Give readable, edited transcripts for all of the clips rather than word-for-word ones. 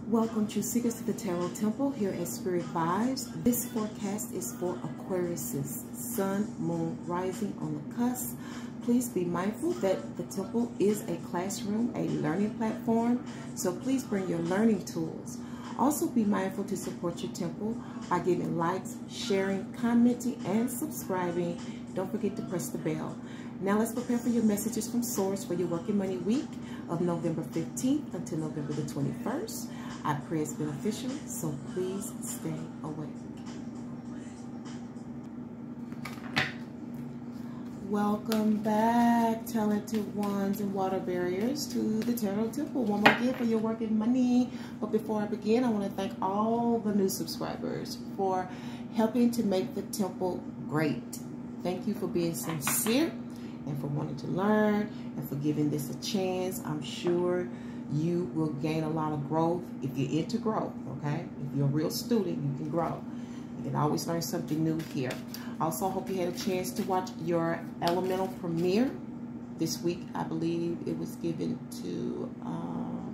Welcome, true seekers, to the Tarot Temple here at Spearit Vibes. This forecast is for Aquarius' sun, moon, rising on the cusp. Please be mindful that the temple is a classroom, a learning platform, so please bring your learning tools. Also be mindful to support your temple by giving likes, sharing, commenting, and subscribing. Don't forget to press the bell. Now let's prepare for your messages from Source for your working money week of November 15th until November the 21st. I pray it's beneficial, so please stay awake. Welcome back, talented ones and water barriers, to the Tarot Temple. One more gift for your working money. But before I begin, I want to thank all the new subscribers for helping to make the temple great. Thank you for being sincere and for wanting to learn and for giving this a chance. I'm sure you will gain a lot of growth if you're into growth, okay? If you're a real student, you can grow. You can always learn something new here. Also, I hope you had a chance to watch your Elemental premiere this week. I believe it was given to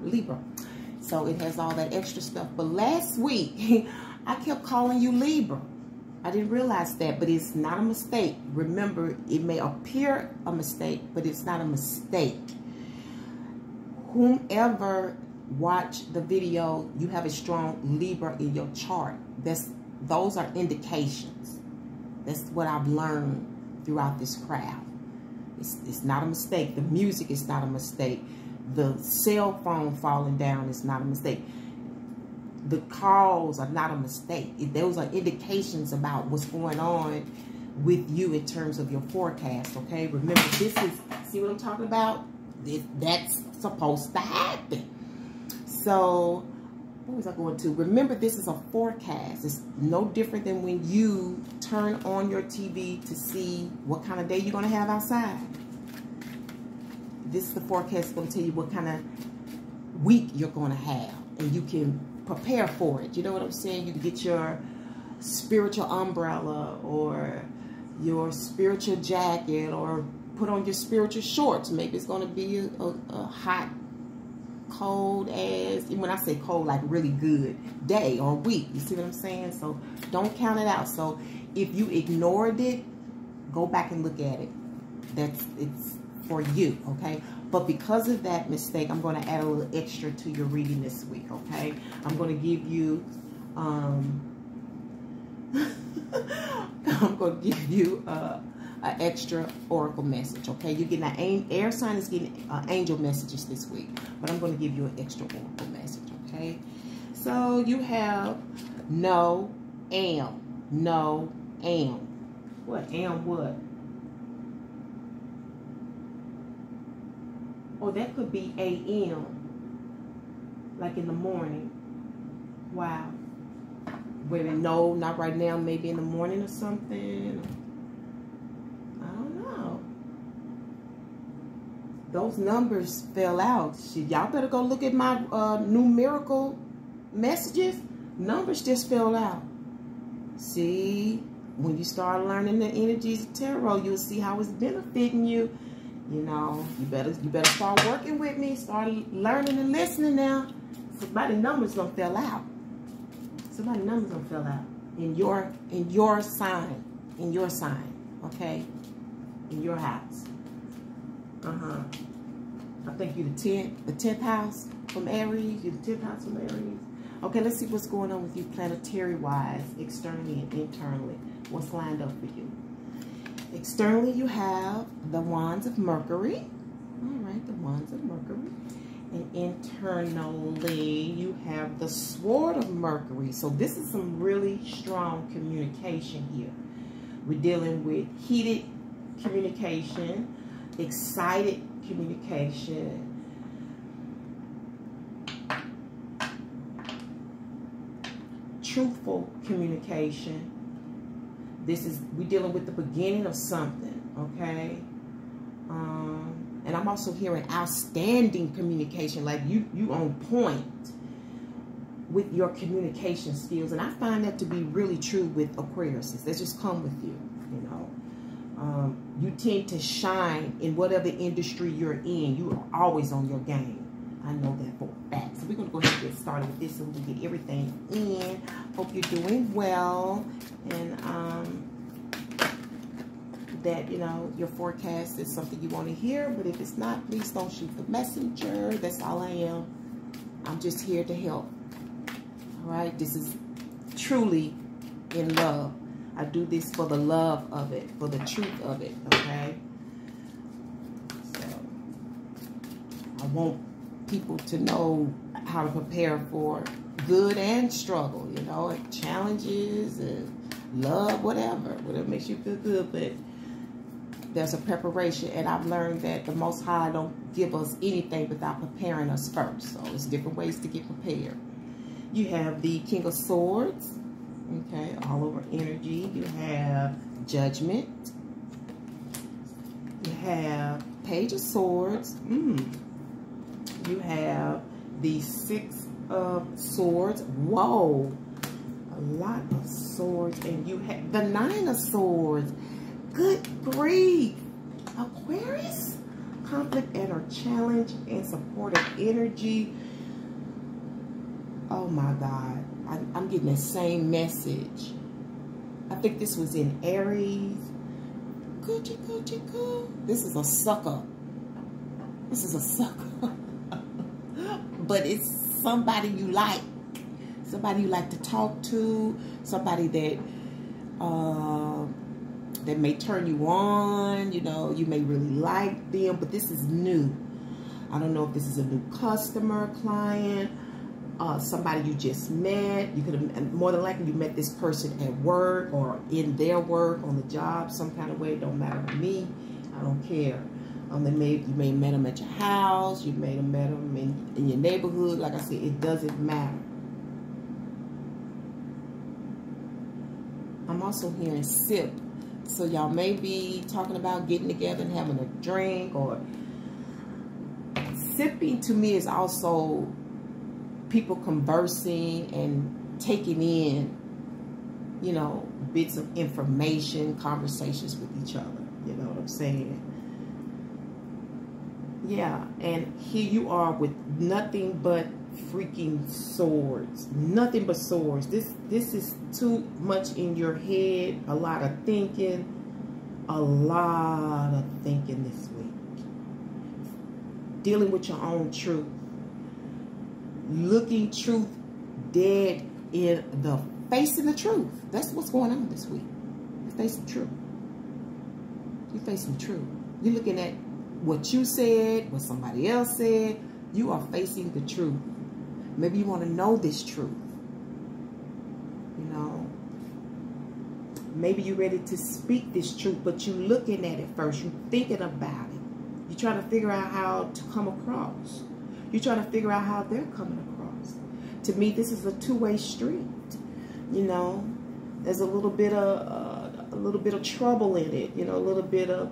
Libra. So it has all that extra stuff. But last week, I kept calling you Libra. I didn't realize that, but it's not a mistake. Remember, it may appear a mistake, but it's not a mistake. Whomever watched the video, you have a strong Libra in your chart. Those are indications. That's what I've learned throughout this craft. It's not a mistake. The music is not a mistake. The cell phone falling down is not a mistake. The calls are not a mistake. Those are indications about what's going on with you in terms of your forecast, okay? Remember, this is, see what I'm talking about? That's supposed to happen. So, what was I going to? Remember, this is a forecast. It's no different than when you turn on your TV to see what kind of day you're going to have outside. This is the forecast. It's going to tell you what kind of week you're going to have. And you can prepare for it. You know what I'm saying? You can get your spiritual umbrella or your spiritual jacket or put on your spiritual shorts. Maybe it's going to be a hot, cold as, when I say cold, like really good day or week. You see what I'm saying? So don't count it out. So if you ignored it, go back and look at it. It's for you, okay? But because of that mistake, I'm going to add a little extra to your reading this week, okay? I'm going to give you, an extra oracle message, okay? You're getting an air sign is getting angel messages this week, but I'm going to give you an extra oracle message, okay? So you have no, am, no, am. What, am what? Oh, that could be a.m., like in the morning. Wow. Wait a minute, no, not right now, maybe in the morning or something. I don't know. Those numbers fell out. Y'all better go look at my numerical messages. Numbers just fell out. See, when you start learning the energies of tarot, you'll see how it's benefiting you. You know, you better start working with me. Start learning and listening now. Somebody's numbers gonna fell out. Somebody's numbers gonna fell out in your sign, okay, in your house. I think you're the 10th house from Aries. You're the 10th house from Aries. Okay, let's see what's going on with you planetary wise, externally and internally. What's lined up for you? Externally, you have the Wands of Mercury. All right, the Wands of Mercury. And internally, you have the Sword of Mercury. So this is some really strong communication here. We're dealing with heated communication, excited communication, truthful communication. We're dealing with the beginning of something, okay? And I'm also hearing outstanding communication, like you on point with your communication skills. And I find that to be really true with Aquariuses. They just come with you, you know. You tend to shine in whatever industry you're in. You are always on your game. I know that for a fact. So we're going to go ahead and get started with this so we can get everything in. Hope you're doing well. And that, you know, your forecast is something you want to hear. But if it's not, please don't shoot the messenger. That's all I am. I'm just here to help. All right? This is truly in love. I do this for the love of it, for the truth of it, okay? So, I want people to know how to prepare for good and struggle, you know, and challenges and love, whatever makes you feel good, but there's a preparation, and I've learned that the Most High don't give us anything without preparing us first. So, there's different ways to get prepared. You have the King of Swords. Okay, all over energy. You have Judgment. You have Page of Swords. You have the Six of Swords. Whoa, a lot of swords. And you have the Nine of Swords. Good grief. Aquarius. Conflict and or challenge and supportive energy. Oh my God. I'm getting the same message. I think this was in Aries. Coochie, coochie, coo. This is a sucker. This is a sucker. But it's somebody you like. Somebody you like to talk to. Somebody that that may turn you on. You know, you may really like them. But this is new. I don't know if this is a new customer, client. Somebody you just met. You could have, more than likely, you met this person at work or in their work, on the job, some kind of way. It don't matter to me. I don't care. You may have met them at your house. You may have met them in your neighborhood. Like I said, it doesn't matter. I'm also hearing sip. So y'all may be talking about getting together and having a drink, or sipping to me is also people conversing and taking in, you know, bits of information, conversations with each other. You know what I'm saying? Yeah, and here you are with nothing but freaking swords. Nothing but swords. This is too much in your head. A lot of thinking. A lot of thinking this week. Dealing with your own truth. Looking truth dead in the face of the truth. That's what's going on this week. You're facing truth. You're facing truth. You're looking at what you said, what somebody else said. You are facing the truth. Maybe you want to know this truth. You know. Maybe you're ready to speak this truth, but you're looking at it first. You're thinking about it. You're trying to figure out how to come across. You're trying to figure out how they're coming across. To me, this is a two-way street. You know, there's a little bit of trouble in it. You know, a little bit of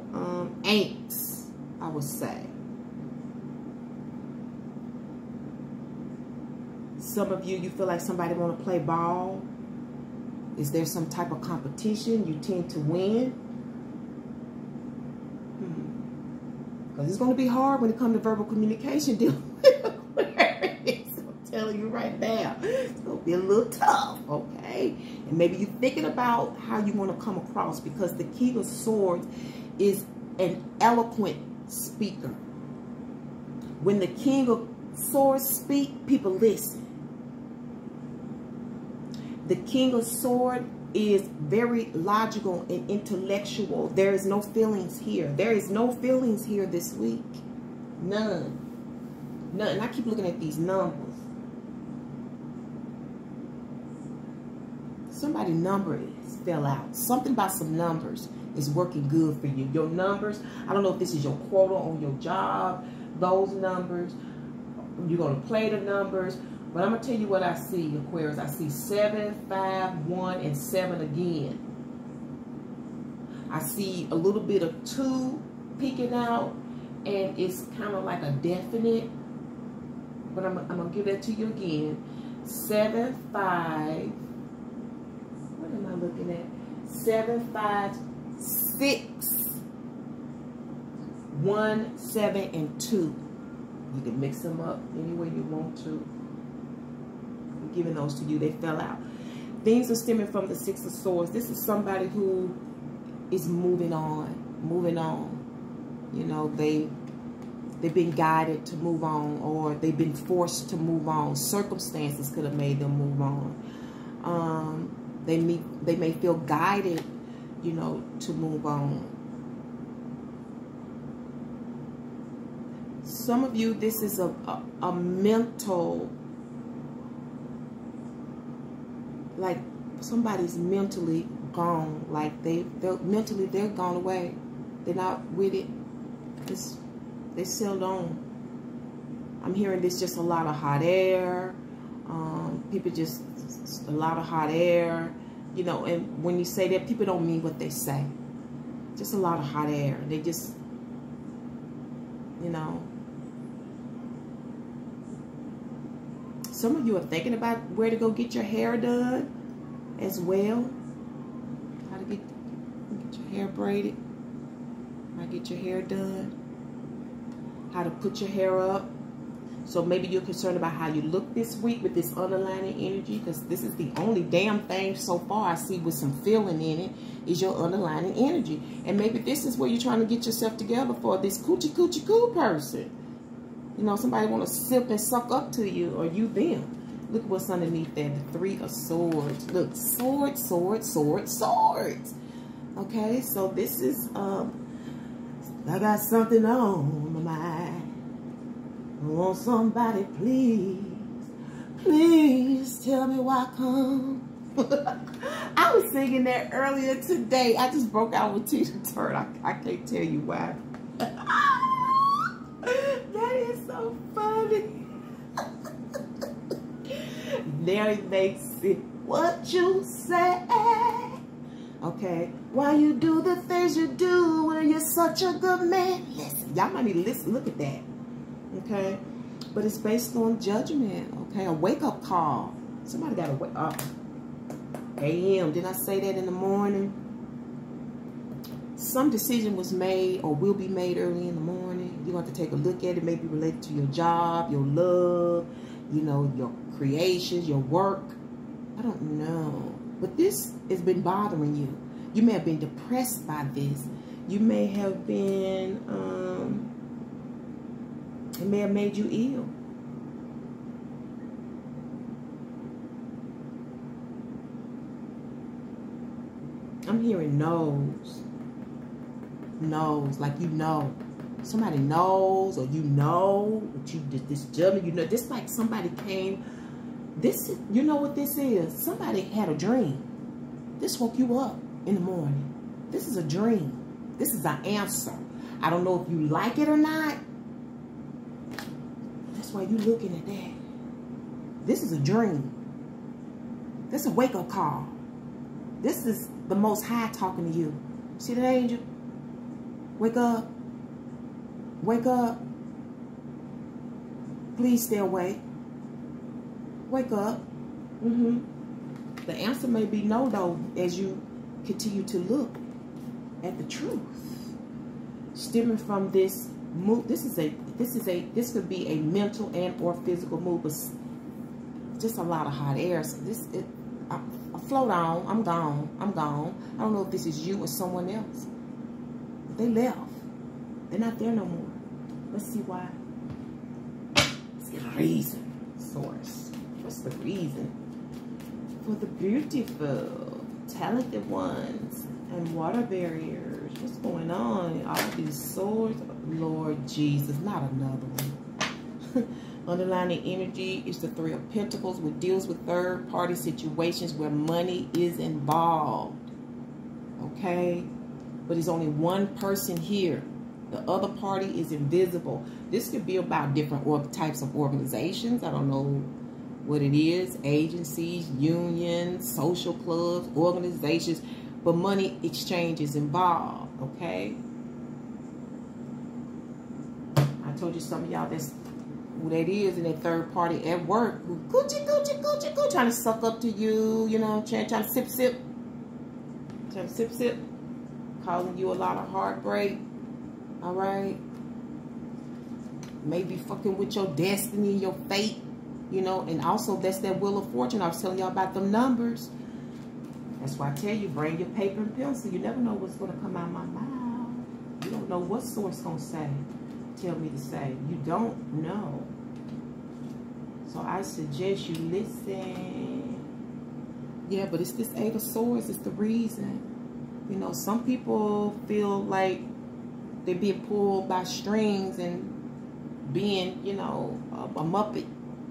angst, I would say. Some of you feel like somebody want to play ball. Is there some type of competition? You tend to win. Because it's going to be hard when it comes to verbal communication dealing with Aquarius. I'm telling you right now. It's going to be a little tough, okay? And maybe you're thinking about how you want to come across, because the King of Swords is an eloquent speaker. When the King of Swords speak, people listen. The King of Swords is very logical and intellectual. There is no feelings here. There is no feelings here this week. None. None. And I keep looking at these numbers. Somebody's number fell out. Something about some numbers is working good for you. Your numbers, I don't know if this is your quota on your job, those numbers. You're going to play the numbers. But I'm going to tell you what I see, Aquarius. I see 7, 5, 1, and 7 again. I see a little bit of 2 peeking out, and it's kind of like a definite. But I'm going to give that to you again. 7, 5. What am I looking at? 7, 5, 6, 1, 7, and 2. You can mix them up any way you want to. giving those to you. They fell out. Things are stemming from the Six of Swords. This is somebody who is moving on. You know, they've been guided to move on, or they've been forced to move on. Circumstances could have made them move on. They may feel guided, you know, to move on. Some of you, this is a mental, like somebody's mentally gone. Like they're gone away. They're not with it. They sailed on. I'm hearing this, just a lot of hot air. People just, a lot of hot air. You know, and when you say that, people don't mean what they say. Just a lot of hot air. They just, you know. Some of you are thinking about where to go get your hair done as well. How to get your hair braided. How to get your hair done. How to put your hair up. So maybe you're concerned about how you look this week with this underlining energy, because this is the only damn thing so far I see with some feeling in it is your underlining energy. And maybe this is where you're trying to get yourself together for this coochie coochie coo person. You know, somebody want to sip and suck up to you, or you them. Look what's underneath there, the Three of Swords. Look, swords, swords, swords, swords. Okay, so this is, I got something on my mind. Oh, somebody, please, please tell me why come. I was singing that earlier today. I just broke out with Tina Turner. I can't tell you why. That is so funny. There it makes it what you say. Okay, why you do the things you do when you're such a good man. Listen, y'all might need to listen. Look at that. Okay, but it's based on judgment. Okay, a wake-up call. Somebody got to wake up. AM, did I say that in the morning? Some decision was made or will be made early in the morning. You're going to take a look at it, maybe related to your job, your love, you know, your creations, your work. I don't know, but this has been bothering you. You may have been depressed by this. You may have been it may have made you ill. I'm hearing knows. Knows, like you know. Somebody knows, or you know, but you did this judgment, you know, this like somebody came. This, you know what this is? Somebody had a dream. This woke you up in the morning. This is a dream. This is an answer. I don't know if you like it or not. That's why you're looking at that. This is a dream. This is a wake-up call. This is the Most High talking to you. See that, angel? Wake up. Wake up. Please stay awake. Wake up. The answer may be no, though, as you continue to look at the truth. Stemming from this move, this could be a mental and or physical move, but just a lot of hot air. So I float on. I'm gone. I'm gone. I don't know if this is you or someone else. They left. They're not there no more. Let's see why. Let's get a reason. Source. What's the reason? For the beautiful, talented ones and water barriers. What's going on? All these swords. Lord Jesus, not another one. Underlining energy is the Three of Pentacles, which deals with third-party situations where money is involved. Okay? But it's only one person here. The other party is invisible. This could be about different types of organizations. I don't know what it is. Agencies, unions, social clubs, organizations. But money exchange is involved. Okay? I told you some of y'all that's who that is, in that third party at work, who coochie, coochie, coochie, coochie, trying to suck up to you, you know, trying to sip, sip. Trying to sip, sip. Causing you a lot of heartbreak. Alright? Maybe fucking with your destiny, your fate. You know, and also that's that Wheel of Fortune. I was telling y'all about them numbers. That's why I tell you, bring your paper and pencil. You never know what's going to come out of my mouth. You don't know what source going to say, tell me to say. You don't know. So I suggest you listen. Yeah, but it's this Eight of Swords. It's the reason. You know, some people feel like they're being pulled by strings and being, you know, a Muppet.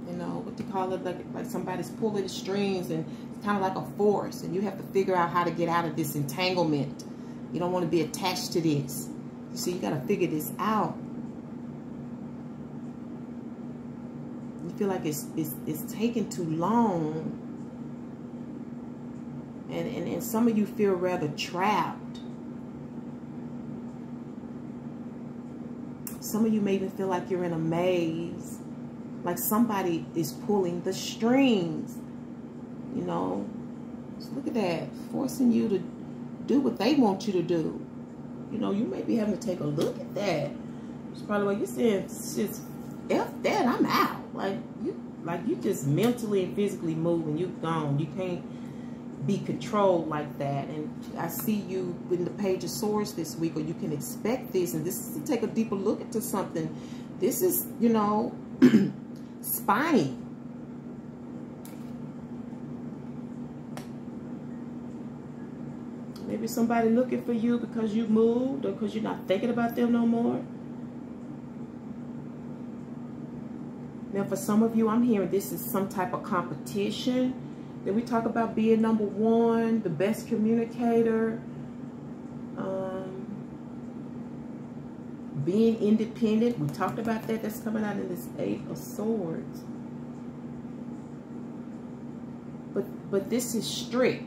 You know, what they call it, like somebody's pulling the strings, and it's kind of like a force, and you have to figure out how to get out of this entanglement. You don't want to be attached to this. You see, you got to figure this out. You feel like it's taking too long, and some of you feel rather trapped. Some of you may even feel like you're in a maze. Like somebody is pulling the strings, you know. Just look at that, forcing you to do what they want you to do. You know, you may be having to take a look at that. It's probably like you're saying, just F that, I'm out. Like you just mentally and physically moving, you're gone. You can't be controlled like that. And I see you in the Page of Swords this week, or you can expect this, and this is to take a deeper look into something. This is, you know, spying. Maybe somebody looking for you because you moved, or because you're not thinking about them no more. Now, for some of you, I'm hearing this is some type of competition. Then we talk about being number one, the best communicator, being independent. We talked about that. That's coming out in this Eight of Swords. But this is strict.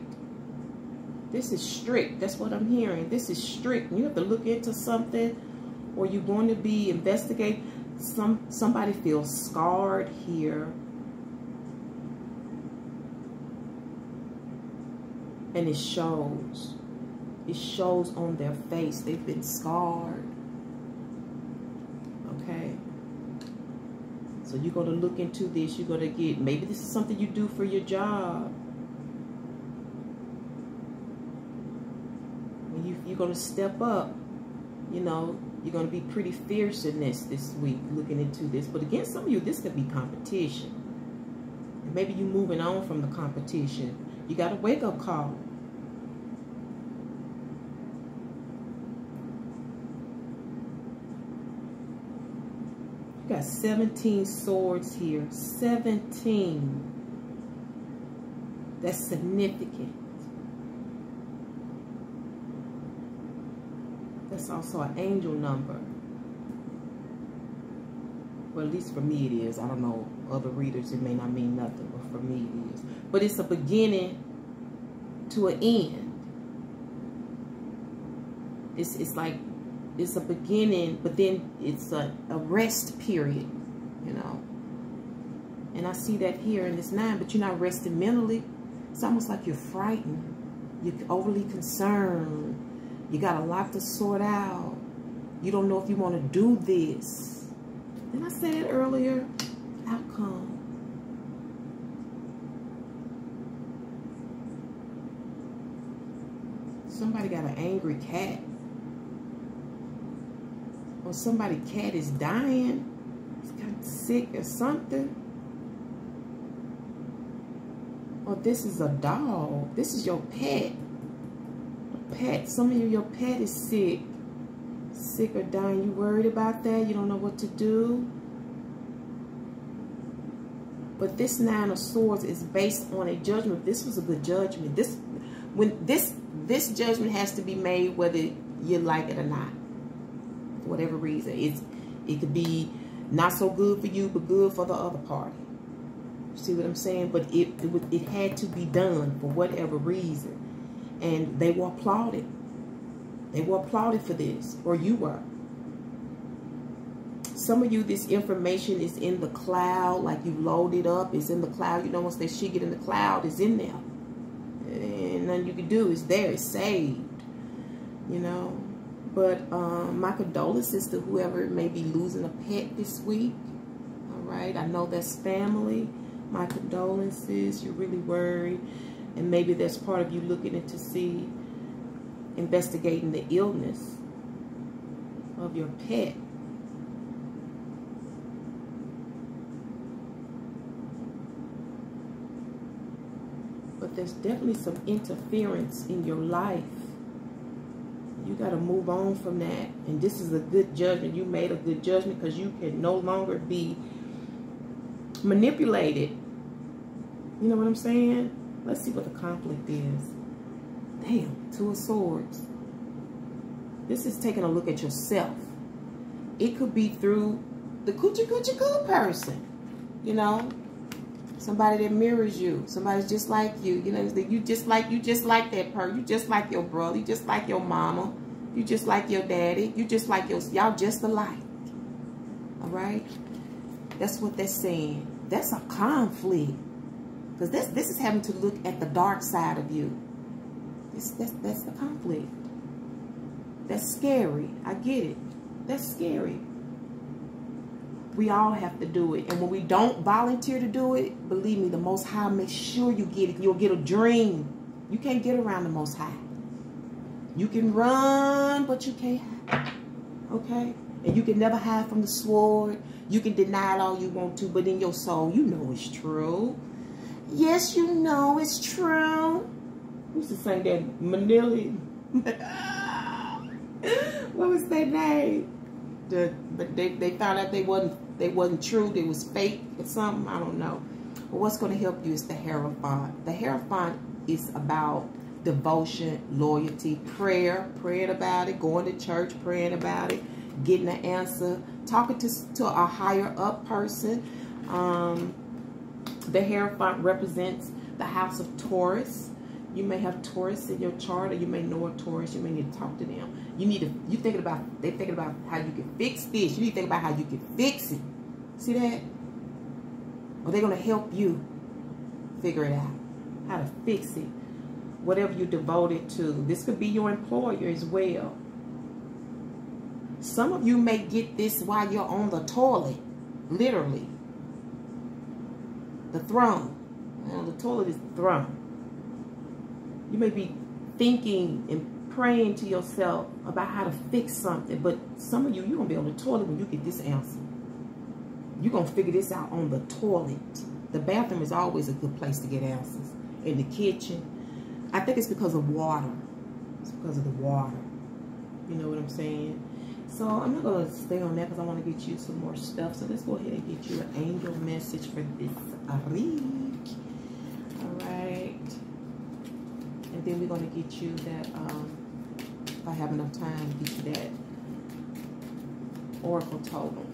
This is strict. That's what I'm hearing. This is strict. You have to look into something, or you're going to be investigating. Somebody feels scarred here. And it shows. It shows on their face. They've been scarred. Okay. So you're going to look into this. You're going to get, maybe this is something you do for your job. You're going to step up. You know, you're going to be pretty fierce in this week, looking into this. But again, some of you, this could be competition. And maybe you're moving on from the competition. You got a wake-up call. You got 17 swords here. 17. That's significant. That's also an angel number. Well, at least for me it is. I don't know, other readers, it may not mean nothing, but for me it is. But it's a beginning to an end. It's like, it's a beginning, but then it's a rest period, you know. And I see that here in this 9, but you're not resting mentally. It's almost like you're frightened. You're overly concerned. You got a lot to sort out. You don't know if you want to do this. And I said earlier, outcome. Somebody got an angry cat. Or somebody's cat is dying. It's kind of sick or something. Or this is a dog. This is your pet. Pet, some of you, your pet is sick or dying. You worried about that? You don't know what to do? But this 9 of Swords is based on a judgment. This was a good judgment. This judgment has to be made whether you like it or not. For whatever reason. It could be not so good for you, but good for the other party. See what I'm saying? But it had to be done for whatever reason. And they were applauded. They were applauded for this. Or you were. Some of you, this information is in the cloud. Like you load it up. It's in the cloud. You know, once that shit get in the cloud, it's in there. And nothing you can do. It's there. It's saved. You know. But my condolences to whoever may be losing a pet this week. All right. I know that's family. My condolences. You're really worried. And maybe there's part of you looking into see, investigating the illness of your pet. But there's definitely some interference in your life. You got to move on from that. And this is a good judgment. You made a good judgment because you can no longer be manipulated. You know what I'm saying? Let's see what the conflict is. Damn, Two of Swords. This is taking a look at yourself. It could be through the coochie coochie coo person. You know? Somebody that mirrors you. Somebody's just like you. You know, you just like that person. You just like your brother. You just like your mama. You just like your daddy. You just like y'all just alike. All right? That's what they're saying. That's a conflict. Because this is having to look at the dark side of you. That's the conflict. That's scary. I get it. That's scary. We all have to do it. And when we don't volunteer to do it, believe me, the Most High makes sure you get it. You'll get a dream. You can't get around the Most High. You can run, but you can't hide. Okay? And you can never hide from the sword. You can deny it all you want to, but in your soul, you know it's true. Yes, you know it's true. We used to sing that Manili. What was their name? But they found out they wasn't true. They was fake or something. I don't know. But what's going to help you is the Hierophant. The Hierophant is about devotion, loyalty, prayer, praying about it, going to church, praying about it, getting an answer, talking to a higher up person. The Hierophant represents the house of Taurus. You may have Taurus in your chart, or you may know a Taurus. You may need to talk to them. They're thinking about how you can fix this. You need to think about how you can fix it. See that? Or they're going to help you figure it out. How to fix it. Whatever you're devoted to. This could be your employer as well. Some of you may get this while you're on the toilet. Literally. The throne. Now, the toilet is the throne. You may be thinking and praying to yourself about how to fix something. But some of you, you're going to be on the toilet when you get this answer. You're going to figure this out on the toilet. The bathroom is always a good place to get answers. In the kitchen. I think it's because of water. It's because of the water. You know what I'm saying? So I'm not going to stay on that because I want to get you some more stuff. So let's go ahead and get you an angel message for this week. All right. And then we're going to get you that, if I have enough time, get you that Oracle totem.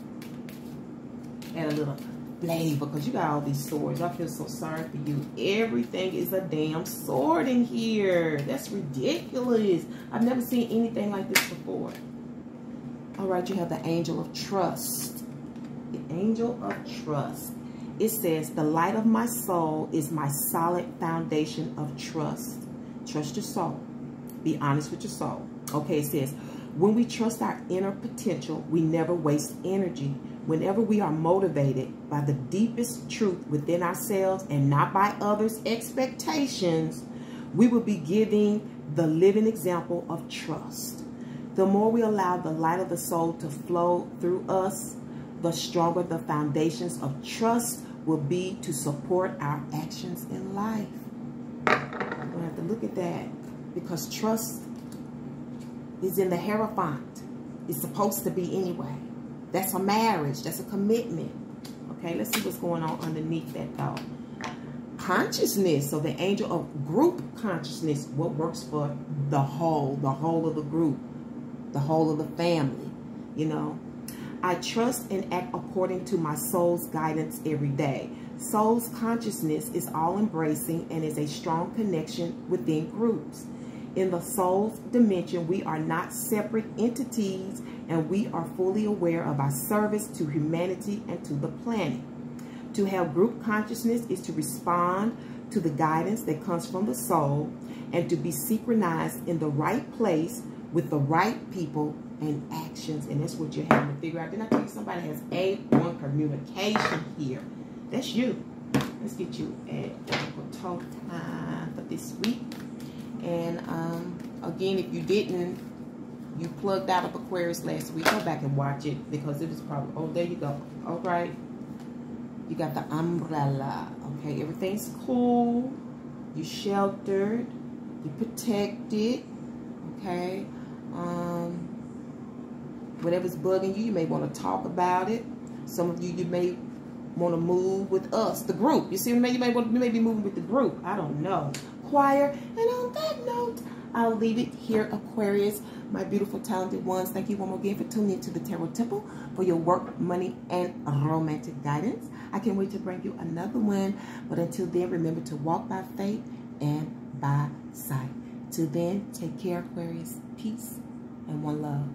Add a little flavor because you got all these swords. I feel so sorry for you. Everything is a damn sword in here. That's ridiculous. I've never seen anything like this before. All right, you have the Angel of Trust. The Angel of Trust. It says, the light of my soul is my solid foundation of trust. Trust your soul. Be honest with your soul. Okay, it says, when we trust our inner potential, we never waste energy. Whenever we are motivated by the deepest truth within ourselves and not by others' expectations, we will be giving the living example of trust. The more we allow the light of the soul to flow through us, the stronger the foundations of trust will be to support our actions in life. We're going to have to look at that because trust is in the Hierophant. It's supposed to be anyway. That's a marriage. That's a commitment. Okay, let's see what's going on underneath that though. Consciousness. So the angel of group consciousness. What works for the whole of the group, the whole of the family, you know. I trust and act according to my soul's guidance every day. Soul's consciousness is all-embracing and is a strong connection within groups. In the soul's dimension, we are not separate entities, and we are fully aware of our service to humanity and to the planet. To have group consciousness is to respond to the guidance that comes from the soul and to be synchronized in the right place with the right people and actions. And that's what you're having to figure out. Didn't I tell you somebody has A1 communication here? That's you. Let's get you at total time for this week. And again, if you didn't, you plugged out of Aquarius last week, go back and watch it because it was probably, oh, there you go. All right. You got the umbrella. Okay, everything's cool. You sheltered. You protected. Okay. Whatever's bugging you, you may want to talk about it. Some of you may want to move with us, the group. You see, you may be moving with the group. I don't know. Choir. And on that note, I'll leave it here, Aquarius, my beautiful, talented ones. Thank you one more again for tuning into the Tarot Temple for your work, money, and romantic guidance. I can't wait to bring you another one. But until then, remember to walk by faith and by sight. Till then, take care, Aquarius. Peace and one love.